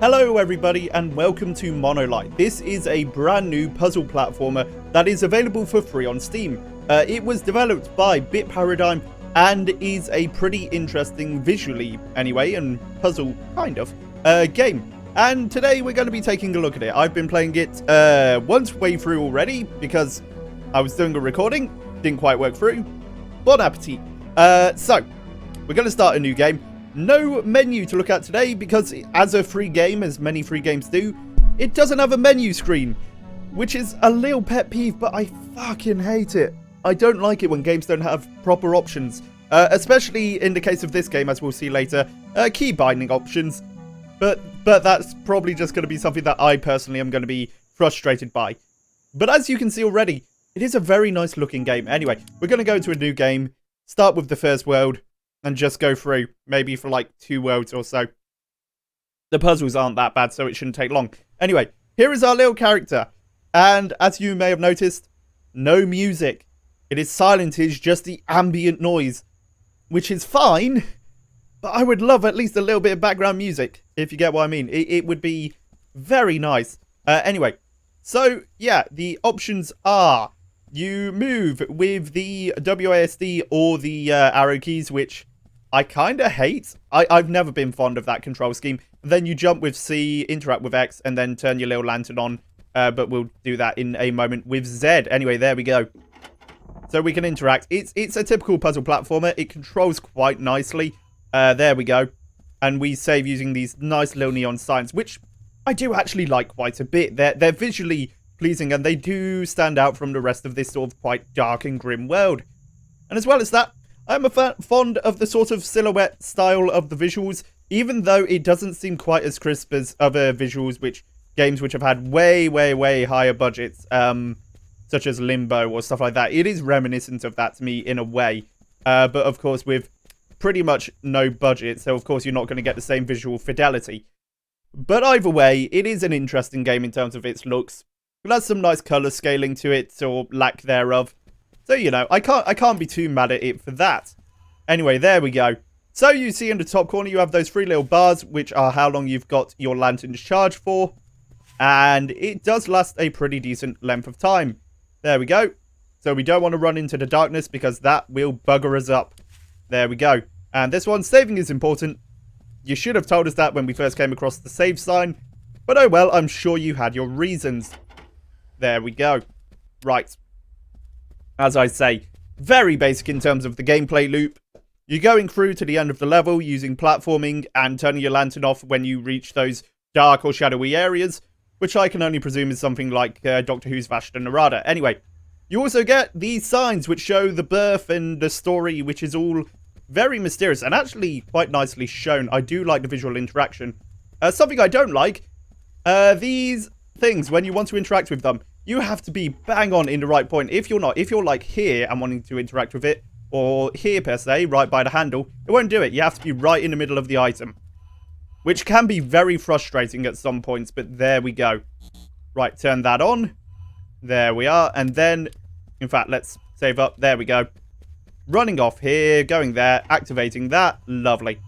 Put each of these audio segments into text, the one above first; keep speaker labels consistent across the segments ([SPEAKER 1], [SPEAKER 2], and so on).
[SPEAKER 1] Hello everybody and welcome to Monolight. This is a brand new puzzle platformer that is available for free on Steam. It was developed by Bit Paradigm and is a pretty interesting visually anyway and puzzle kind of game. And today we're going to be taking a look at it. I've been playing it once way through already because I was doing a recording, didn't quite work through. Bon appetit. So we're going to start a new game. No menu to look at today because as a free game, as many free games do, it doesn't have a menu screen, which is a little pet peeve, but I fucking hate it. I don't like it when games don't have proper options, especially in the case of this game, as we'll see later, key binding options. But that's probably just going to be something that I personally am going to be frustrated by. But as you can see already, it is a very nice looking game. Anyway, we're going to go into a new game, start with the first world, and just go through, maybe for like 2 worlds or so. The puzzles aren't that bad, so it shouldn't take long. Anyway, here is our little character. And as you may have noticed, no music. It is silent, it is just the ambient noise. Which is fine, but I would love at least a little bit of background music, if you get what I mean. It would be very nice. Anyway, so yeah, the options are you move with the WASD or the arrow keys, which I kind of hate. I've never been fond of that control scheme. Then you jump with C, interact with X, and then turn your little lantern on. But we'll do that in a moment with Z. Anyway, there we go. So we can interact. It's a typical puzzle platformer. It controls quite nicely. There we go. And we save using these nice little neon signs, which I do actually like quite a bit. They're visually pleasing, and they do stand out from the rest of this sort of quite dark and grim world. And as well as that, I'm fond of the sort of silhouette style of the visuals, even though it doesn't seem quite as crisp as other visuals, games which have had way higher budgets, such as Limbo or stuff like that. It is reminiscent of that to me in a way, but of course with pretty much no budget, so of course you're not going to get the same visual fidelity. But either way, it is an interesting game in terms of its looks. It has some nice colour scaling to it, or lack thereof. So, you know, I can't be too mad at it for that. Anyway, there we go. So you see in the top corner, you have those 3 little bars, which are how long you've got your lantern's charge for. And it does last a pretty decent length of time. There we go. So we don't want to run into the darkness because that will bugger us up. There we go. And this one, saving is important. You should have told us that when we first came across the save sign. But oh well, I'm sure you had your reasons. There we go. Right. As I say, very basic in terms of the gameplay loop. You're going through to the end of the level using platforming and turning your lantern off when you reach those dark or shadowy areas, which I can only presume is something like Doctor Who's Vashta Nerada. Anyway, you also get these signs which show the birth and the story, which is all very mysterious and actually quite nicely shown. I do like the visual interaction. Something I don't like, these things, when you want to interact with them, you have to be bang on in the right point. If you're not, if you're like here and wanting to interact with it, or here per se, right by the handle, it won't do it. You have to be right in the middle of the item, which can be very frustrating at some points, but there we go. Right, turn that on. There we are. And then, in fact, let's save up. There we go. Running off here, going there, activating that. Lovely.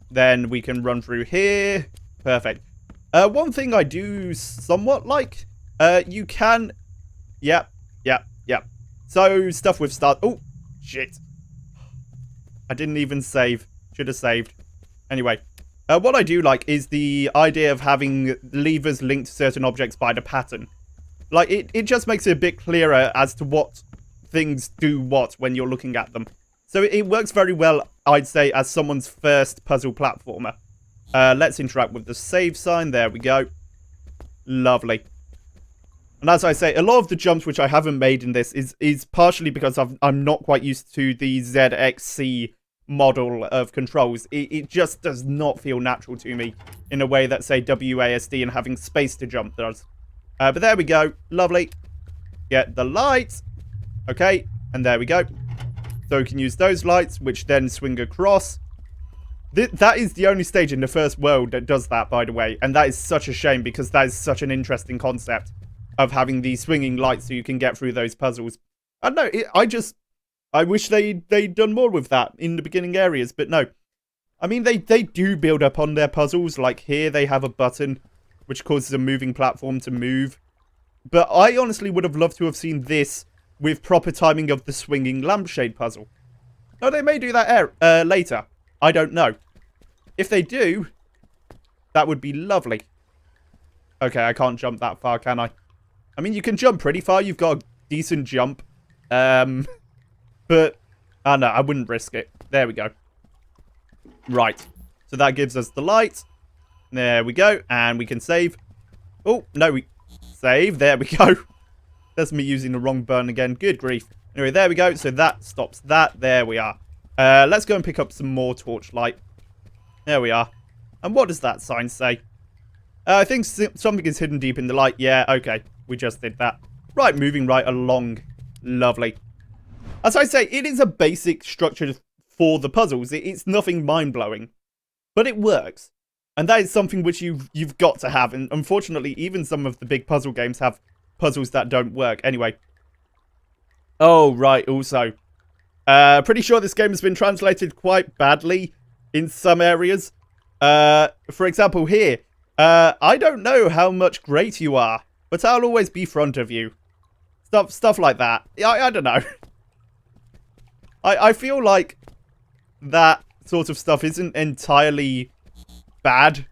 [SPEAKER 1] Then we can run through here. Perfect. One thing I do somewhat like, you can... Yep. So, stuff with start... Oh, shit. I didn't even save. Should have saved. Anyway, what I do like is the idea of having levers linked to certain objects by the pattern. Like, it just makes it a bit clearer as to what things do what when you're looking at them. So it works very well, I'd say, as someone's first puzzle platformer. Let's interact with the save sign. There we go. Lovely. And as I say, a lot of the jumps which I haven't made in this is partially because I'm not quite used to the ZXC model of controls. It just does not feel natural to me in a way that, say, WASD and having space to jump does. But there we go. Lovely. Get the lights. Okay. And there we go. So we can use those lights, which then swing across. That is the only stage in the first world that does that, by the way. And that is such a shame because that is such an interesting concept of having these swinging lights so you can get through those puzzles. I don't know. I wish they'd done more with that in the beginning areas, but no. I mean, they do build up on their puzzles. Like here, they have a button which causes a moving platform to move. But I honestly would have loved to have seen this with proper timing of the swinging lampshade puzzle. No, they may do that later. I don't know. If they do, that would be lovely. Okay, I can't jump that far, can I? I mean, you can jump pretty far. You've got a decent jump. But, I no, I wouldn't risk it. There we go. Right. So that gives us the light. There we go. And we can save. Oh, no, we save. There we go. That's me using the wrong button again. Good grief. Anyway, there we go. So that stops that. There we are. Let's go and pick up some more torchlight. There we are. And what does that sign say? I think something is hidden deep in the light. Yeah, okay. We just did that. Right, moving right along. Lovely. As I say, it is a basic structure for the puzzles. It's nothing mind-blowing. But it works. And that is something which you've got to have. And unfortunately, even some of the big puzzle games have puzzles that don't work. Anyway. Oh, right, also. Pretty sure this game has been translated quite badly in some areas. For example, here. I don't know how much great you are, but I'll always be front of you. Stuff like that. I don't know. I feel like that sort of stuff isn't entirely bad.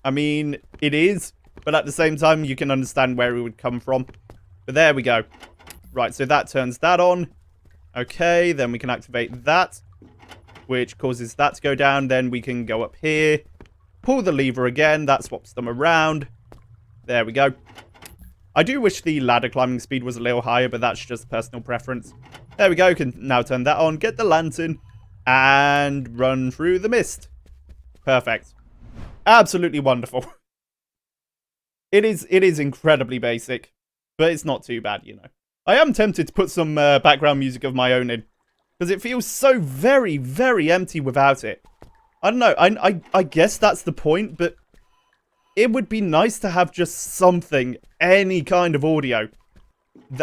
[SPEAKER 1] I mean, it is, but at the same time, you can understand where it would come from. But there we go. Right, so that turns that on. Okay, then we can activate that, which causes that to go down. Then we can go up here, pull the lever again. That swaps them around. There we go. I do wish the ladder climbing speed was a little higher, but that's just personal preference. There we go. Can now turn that on, get the lantern, and run through the mist. Perfect. Absolutely wonderful. It is incredibly basic, but it's not too bad, you know. I am tempted to put some background music of my own in, because it feels so very, very empty without it. I don't know. I guess that's the point, but it would be nice to have just something, any kind of audio,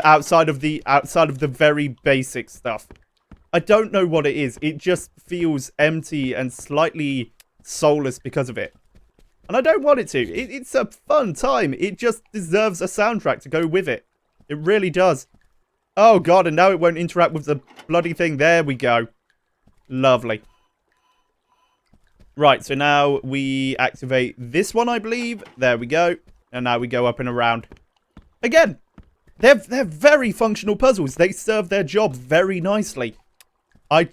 [SPEAKER 1] outside of the very basic stuff. I don't know what it is. It just feels empty and slightly soulless because of it. And I don't want it to. It's a fun time. It just deserves a soundtrack to go with it. It really does. Oh god, and now it won't interact with the bloody thing. There we go. Lovely. Right, so now we activate this one, I believe. There we go. And now we go up and around. Again, they're very functional puzzles. They serve their job very nicely. I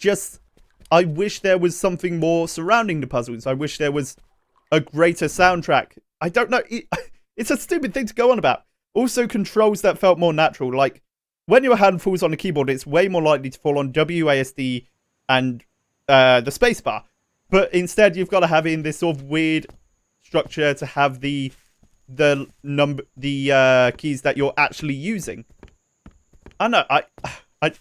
[SPEAKER 1] wish there was something more surrounding the puzzles. I wish there was a greater soundtrack. I don't know. It's a stupid thing to go on about. Also, controls that felt more natural. Like, when your hand falls on the keyboard, it's way more likely to fall on WASD and the spacebar. But instead, you've got to have in this sort of weird structure to have the keys that you're actually using. I know.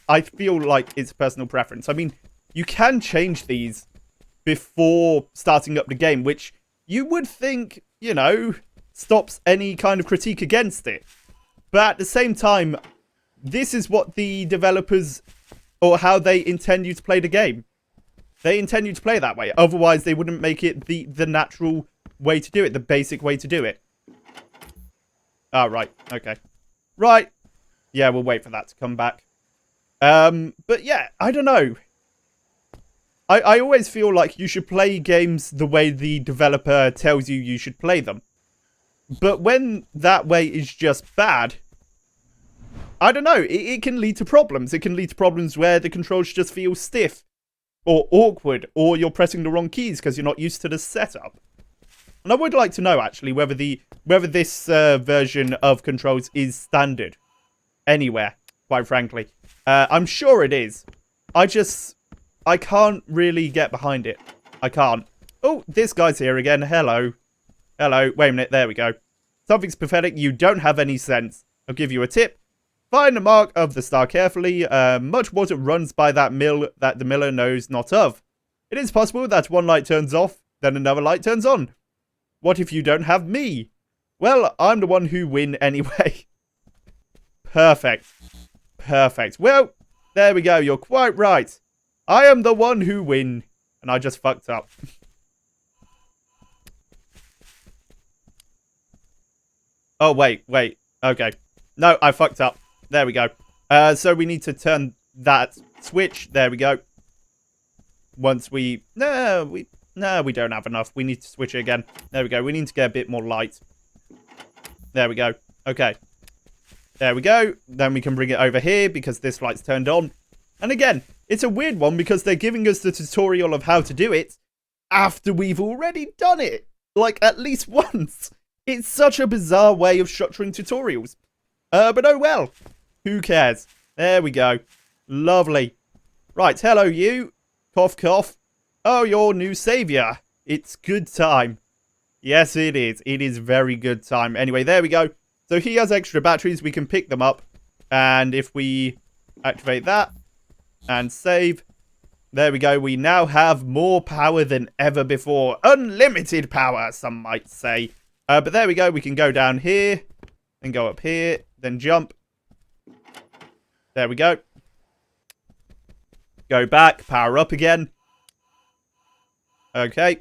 [SPEAKER 1] I feel like it's personal preference. I mean, you can change these before starting up the game, which you would think, you know, stops any kind of critique against it. But at the same time, this is what the developers, or how they intend you to play the game. They intend you to play that way. Otherwise, they wouldn't make it the natural way to do it, the basic way to do it. Ah, right. Okay. Right. Yeah, we'll wait for that to come back. But yeah, I don't know. I always feel like you should play games the way the developer tells you should play them. But when that way is just bad, I don't know, it can lead to problems. It can lead to problems where the controls just feel stiff or awkward, or you're pressing the wrong keys because you're not used to the setup. And I would like to know, actually, whether this version of controls is standard anywhere, quite frankly. I'm sure it is. I can't really get behind it. I can't. Oh, this guy's here again. Hello. Hello. Wait a minute. There we go. Something's pathetic. You don't have any sense. I'll give you a tip. Find the mark of the star carefully. Much water runs by that mill that the miller knows not of. It is possible that one light turns off, then another light turns on. What if you don't have me? Well, I'm the one who win anyway. Perfect. Perfect. Well, there we go. You're quite right. I am the one who win. And I just fucked up. Oh, wait. Okay. No, I fucked up. There we go. So we need to turn that switch. There we go. Once we... No, we don't have enough. We need to switch it again. There we go. We need to get a bit more light. There we go. Okay. There we go. Then we can bring it over here because this light's turned on. And again, it's a weird one because they're giving us the tutorial of how to do it after we've already done it. Like, at least once. It's such a bizarre way of structuring tutorials. But oh well. Who cares? There we go. Lovely. Right, hello you. Cough, cough. Oh, your new Saviour. It's good time. Yes, it is. It is very good time. Anyway, there we go. So he has extra batteries. We can pick them up. And if we activate that and save, there we go. We now have more power than ever before. Unlimited power, some might say. But there we go. We can go down here and go up here. Then jump. There we go. Go back. Power up again. Okay.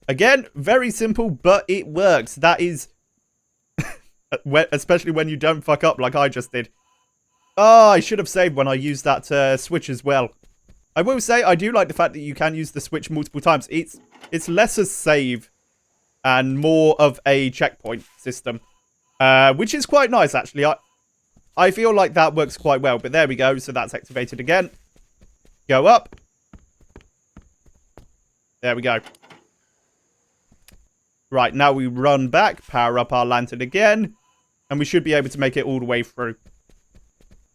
[SPEAKER 1] Again, very simple, but it works. That is... especially when you don't fuck up like I just did. Oh, I should have saved when I used that switch as well. I will say, I do like the fact that you can use the switch multiple times. It's less a save and more of a checkpoint system. Which is quite nice, actually. I feel like that works quite well. But there we go. So that's activated again. Go up. There we go. Right, now we run back, power up our lantern again, and we should be able to make it all the way through.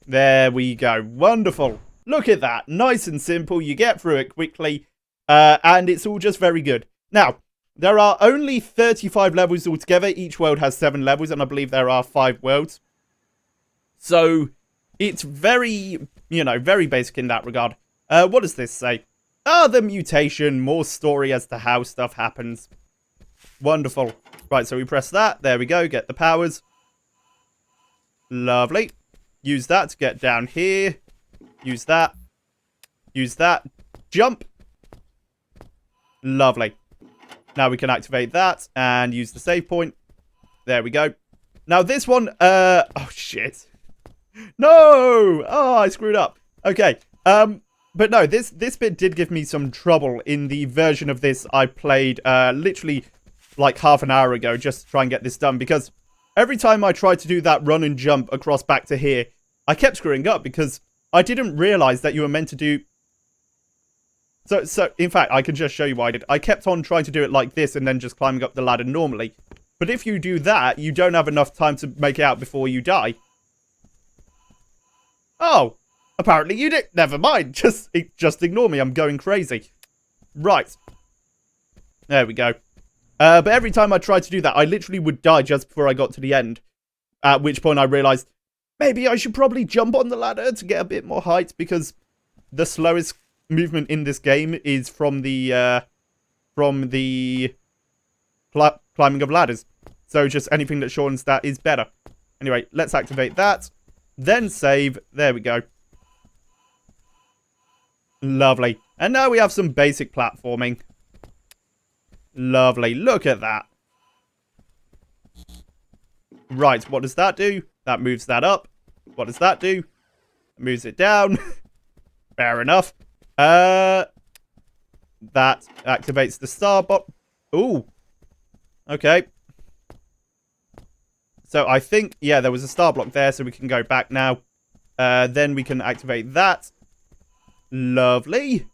[SPEAKER 1] There we go. Wonderful. Look at that. Nice and simple. You get through it quickly, and it's all just very good. Now, there are only 35 levels altogether. Each world has 7 levels, and I believe there are 5 worlds. So, it's very, very basic in that regard. What does this say? Ah, the mutation. More story as to how stuff happens. Wonderful. Right, so we press that. There we go. Get the powers. Lovely. Use that to get down here. Use that. Use that. Jump. Lovely. Now we can activate that and use the save point. There we go. Now this one, oh shit. No! Oh, I screwed up. Okay. But no, this bit did give me some trouble in the version of this I played literally like half an hour ago just to try and get this done, because every time I tried to do that run and jump across back to here, I kept screwing up because I didn't realize that you were meant to do... So in fact, I can just show you what I did. I kept on trying to do it like this and then just climbing up the ladder normally. But if you do that, you don't have enough time to make it out before you die. Oh, apparently you did. Never mind. Just ignore me. I'm going crazy. Right. There we go. But every time I tried to do that, I literally would die just before I got to the end. At which point I realized, maybe I should probably jump on the ladder to get a bit more height, because the slowest movement in this game is from the climbing of ladders. So just anything that shortens that is better. Anyway, let's activate that. Then save. There we go. Lovely. And now we have some basic platforming. Lovely. Look at that. Right, what does that do? That moves that up. What does that do? It moves it down. Fair enough. That activates the star bot. Ooh. Okay. So I think, yeah, there was a star block there, so we can go back now. Then we can activate that. Lovely.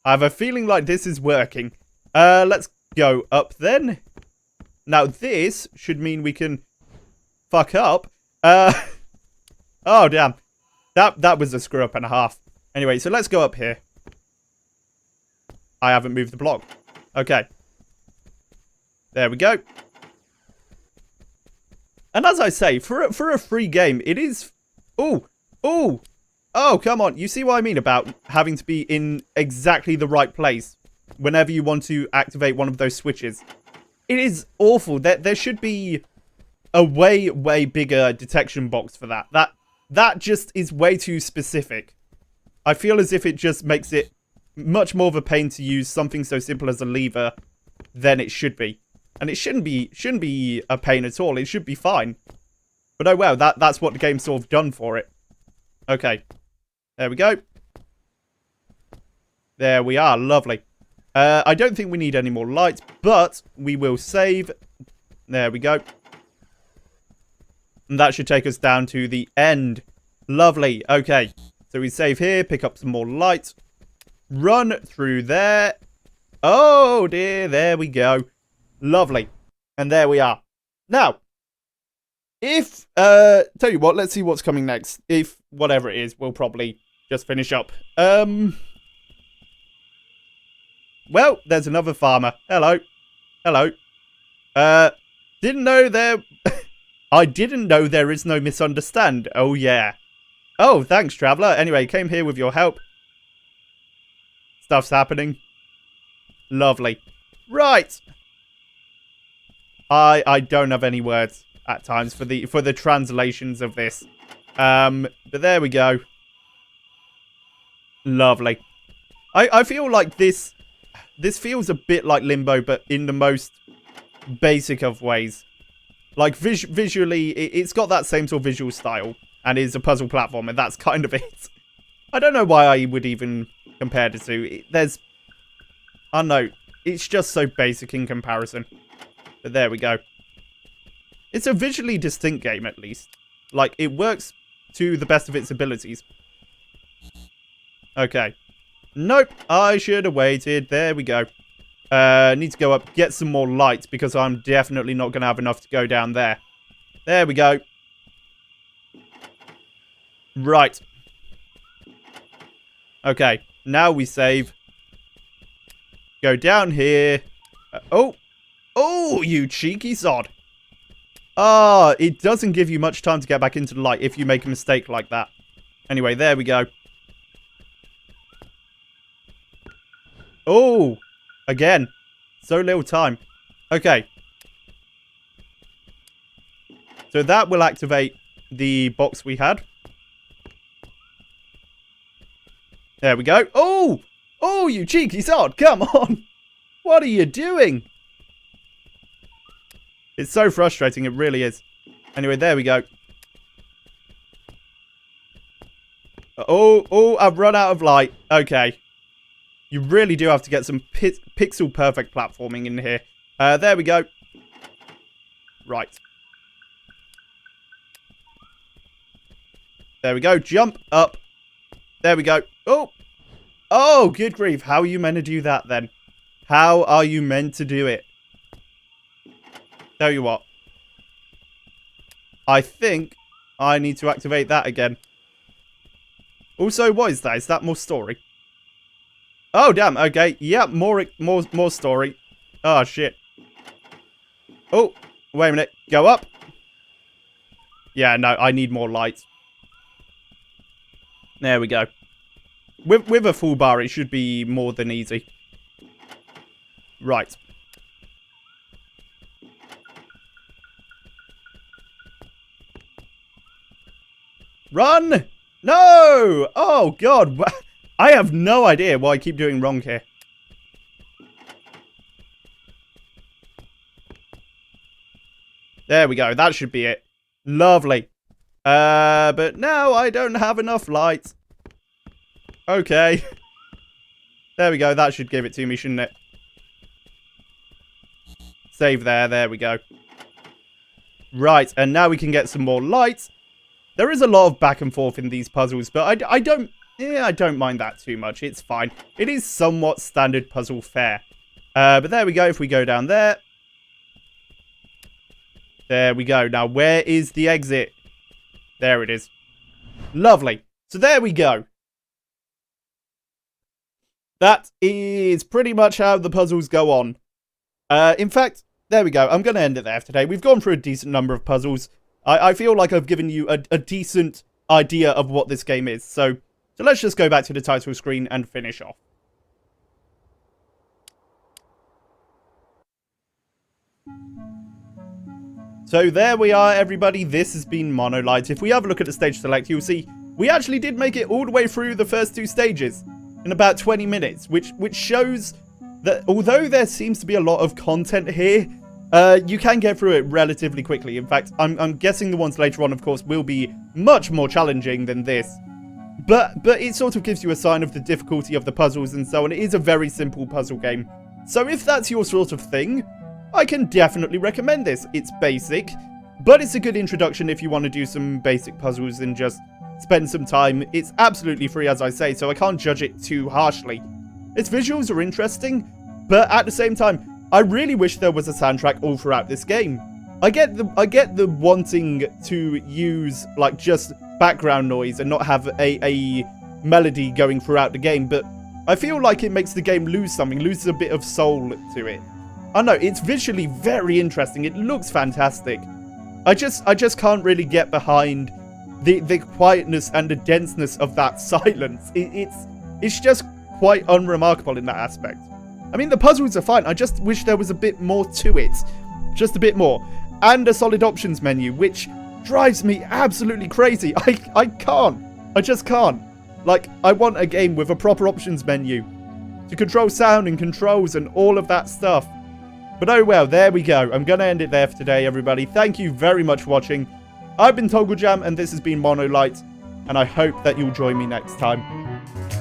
[SPEAKER 1] I have a feeling like this is working. Let's go up then. Now this should mean we can fuck up. Oh damn. That was a screw up and a half. Anyway, so let's go up here. I haven't moved the block. Okay. There we go. And as I say, for a free game, it is... Ooh. Ooh. Oh, come on. You see what I mean about having to be in exactly the right place whenever you want to activate one of those switches. It is awful. There should be a way bigger detection box for that. That just is way too specific. I feel as if it just makes it much more of a pain to use something so simple as a lever than it should be. And it shouldn't be a pain at all. It should be fine. But oh well, that's what the game's sort of done for it. Okay. There we go. There we are. Lovely. I don't think we need any more lights, but we will save. There we go. And that should take us down to the end. Lovely. Okay. So we save here, pick up some more light. Run through there. Oh dear, there we go. Lovely. And there we are. Now, if, tell you what, let's see what's coming next. If whatever it is, we'll probably just finish up. Well, there's another farmer. Hello. Hello. Didn't know there... I didn't know there is no misunderstand. Oh, yeah. Oh, thanks, traveller. Anyway, came here with your help. Stuff's happening. Lovely. Right. I don't have any words at times for the translations of this. But there we go. Lovely. I feel like this feels a bit like Limbo, but in the most basic of ways. Like, visually, it's got that same sort of visual style, and is a puzzle platformer. That's kind of it. I don't know why I would even compare the two. There's... I don't know. It's just so basic in comparison. But there we go. It's a visually distinct game, at least. Like, it works to the best of its abilities. Okay. Nope. I should have waited. There we go. Need to go up, get some more light, because I'm definitely not going to have enough to go down there. There we go. Right. Okay. Now we save. Go down here. Oh. Oh, you cheeky sod. Ah, it doesn't give you much time to get back into the light if you make a mistake like that. Anyway, there we go. Oh. Again. So little time. Okay. So that will activate the box we had. There we go. Oh! Oh, you cheeky sod. Come on. What are you doing? It's so frustrating. It really is. Anyway, there we go. Oh, I've run out of light. Okay. You really do have to get some pixel perfect platforming in here. There we go. Right. There we go. Jump up. There we go. Oh. Oh, good grief. How are you meant to do that then? How are you meant to do it? Tell you what. I think I need to activate that again. Also, what is that? Is that more story? Oh, damn. Okay. Yeah, more story. Oh, shit. Oh, wait a minute. Go up. Yeah, no, I need more light. There we go. With a full bar, it should be more than easy. Right. Run! No! Oh, God. I have no idea what I keep doing wrong here. There we go. That should be it. Lovely. But now I don't have enough light. Okay. There we go. That should give it to me, shouldn't it? Save there. There we go. Right. And now we can get some more light. There is a lot of back and forth in these puzzles, but I don't mind that too much. It's fine. It is somewhat standard puzzle fare. But there we go. If we go down there. There we go. Now, where is the exit? There it is. Lovely. So there we go. That is pretty much how the puzzles go on. In fact, there we go. I'm going to end it there for today. We've gone through a decent number of puzzles. I feel like I've given you a decent idea of what this game is. So let's just go back to the title screen and finish off. So there we are, everybody. This has been Monolight. If we have a look at the stage select, you'll see we actually did make it all the way through the first two stages in about 20 minutes, which shows that although there seems to be a lot of content here, You can get through it relatively quickly. In fact, I'm guessing the ones later on, of course, will be much more challenging than this. But it sort of gives you a sign of the difficulty of the puzzles and so on. It is a very simple puzzle game. So if that's your sort of thing, I can definitely recommend this. It's basic, but it's a good introduction if you want to do some basic puzzles and just spend some time. It's absolutely free, as I say, so I can't judge it too harshly. Its visuals are interesting, but at the same time, I really wish there was a soundtrack all throughout this game. I get the wanting to use like just background noise and not have a melody going throughout the game, but I feel like it makes the game loses a bit of soul to it. I know, it's visually very interesting, it looks fantastic. I just can't really get behind the quietness and the denseness of that silence. It's just quite unremarkable in that aspect. I mean, the puzzles are fine, I just wish there was a bit more to it. Just a bit more. And a solid options menu, which drives me absolutely crazy. I can't. I just can't. Like, I want a game with a proper options menu to control sound and controls and all of that stuff. But oh well, there we go. I'm going to end it there for today, everybody. Thank you very much for watching. I've been Togglejam, and this has been Monolight, and I hope that you'll join me next time.